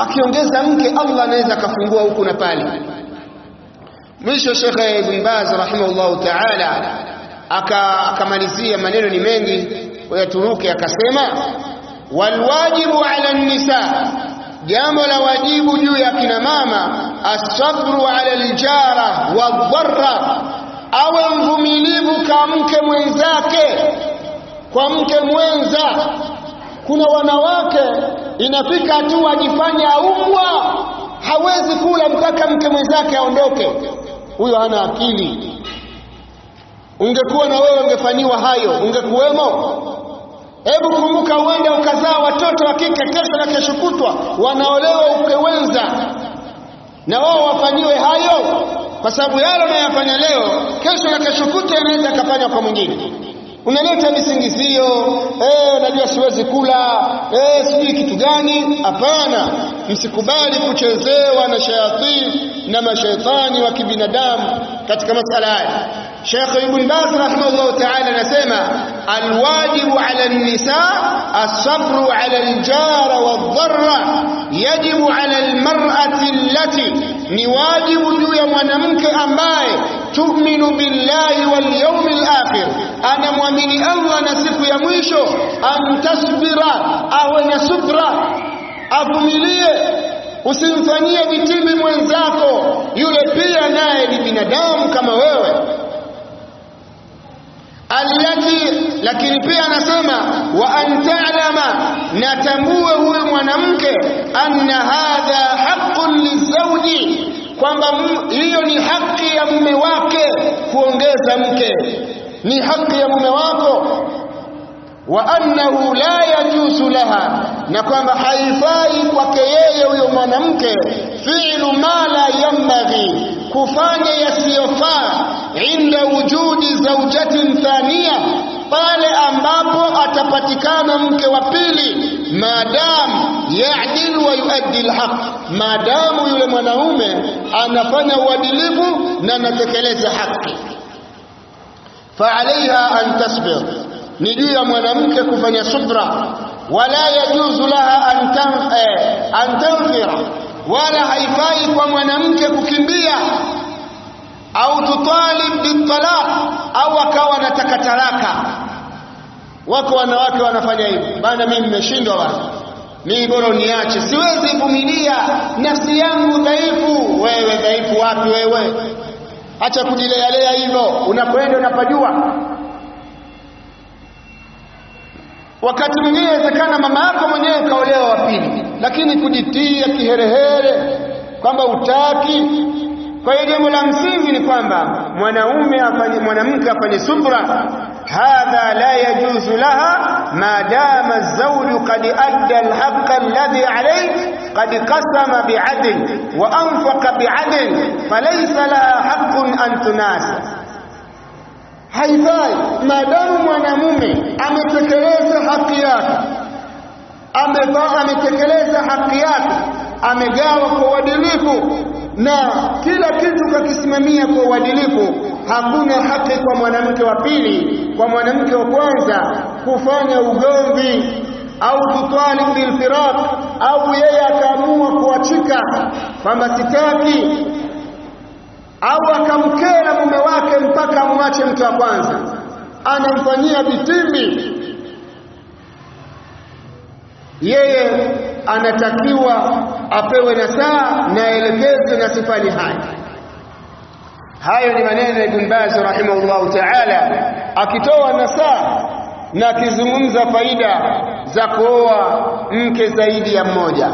akiongeza mke Allah anaweza kafungua huku na pale. Mwisho Sheikh Ibn Baz rahimahullah ta'ala akamalizia, maneno ni mengi wayaturuke, akasema walwajibu ala an-nisa, jambo la wajibu juu ya kina mama, as-sabru ala al-jara wadh-dharra, awe mvumilivu kwa mke mwenzake, kwa mke mwenza. Kuna wanawake inafika tu ajifanye aumwa, hawezi kula mpaka mke mwenzake aondoke. Huyo hana akili. Ungekuwa na wewe ungefanyiwa hayo, ungekuwemo? Hebu kumbuka, uende ukazaa watoto wa kike, kesho na kesho kutwa wanaolewa ukewenza, na wao wafanyiwe hayo, kwa sababu yale unayofanya leo kesho na kesho kutwa inaweza kufanywa kwa mwingine. Unaleta visingizio, najua siwezi kula, sijui kitu gani. Hapana, msikubali kuchezewa na shayatini na mashaitani wa kibinadamu katika masala haya. Sheikh Ibn Baz rahimahullah ta'ala anasema alwajibu ala an-nisa as-sabru ala al-jara wadh-dharra, yajibu ala al-mar'ati allati, ni wajibu juu ya mwanamke ambaye tu'minu billahi wal yawmil akhir, anamwamini Allah na siku ya mwisho, antasbira, awe na subra, avumilie. Usimfanyie vitimbi mwenzako, yule pia naye ni binadamu kama wewe. Lakini pia anasema wa anta'lama, natambue huyu mwanamke, anna hadha haqqun lizawji, kwamba hiyo ni haki ya mume wake. Kuongeza mke ni haki ya mume wako. Wa annahu la yajuzu laha, na kwamba haifai kwake yeye huyo mwanamke fi'lu ma la yanbaghi, kufanya yasiyofaa, inda wujudi zawjatin thaniya, pale ambapo atapatikana mke wa pili, maadamu ya'dil wa yuaddi alhaq, maadamu yule mwanaume anafanya uadilifu na anatekeleza haki. Fa alaiha an tasbir, ni juu ya mwanamke kufanya subra. Wala yajuzu laha an tanfira, wala haifai kwa mwanamke kukimbia, au tutalib bitalaq, au akawa anataka talaka. Wako wanawake wanafanya hivyo, bana mimi nimeshindwa bana, mimi bora niache, siwezi vumilia, nafsi yangu dhaifu. Wewe dhaifu wapi wewe? Acha kujilea hivyo, unakwenda unapajua. Wakati mwingine inawezekana mama yako mwenyewe kaolewa wa pili, lakini kujitia kiherehere kwamba utaki. Kwa hiyo jambo la msingi ni kwamba mwanamke afanye subra. Hadha la yajuzu laha ma dama az-zawju qad adda al-haqqa alladhi alayhi qad qasama bi'adl wa anfaqa bi'adl, falaysa laha haqqun an tunasa. Haifai maadamu mwanamume ametekeleza haki yake, ametekeleza haki yake, amegawa kwa uadilifu na kila kitu kakisimamia kwa uadilifu, hakuna haki kwa mwanamke wa pili, kwa mwanamke wa kwanza kufanya ugomvi au tutalib bil firaq, au yeye akaamua kuachika kwamba sitaki, au akamkera mume wake mpaka amwache mke wa kwanza, anamfanyia vitimbi. Yeye anatakiwa apewe nasaha na elekezo na sifani haya. Hayo ni maneno ya Ibn Baz rahimahullah ta'ala, akitoa nasaha na akizungumza faida za kuoa mke zaidi ya mmoja.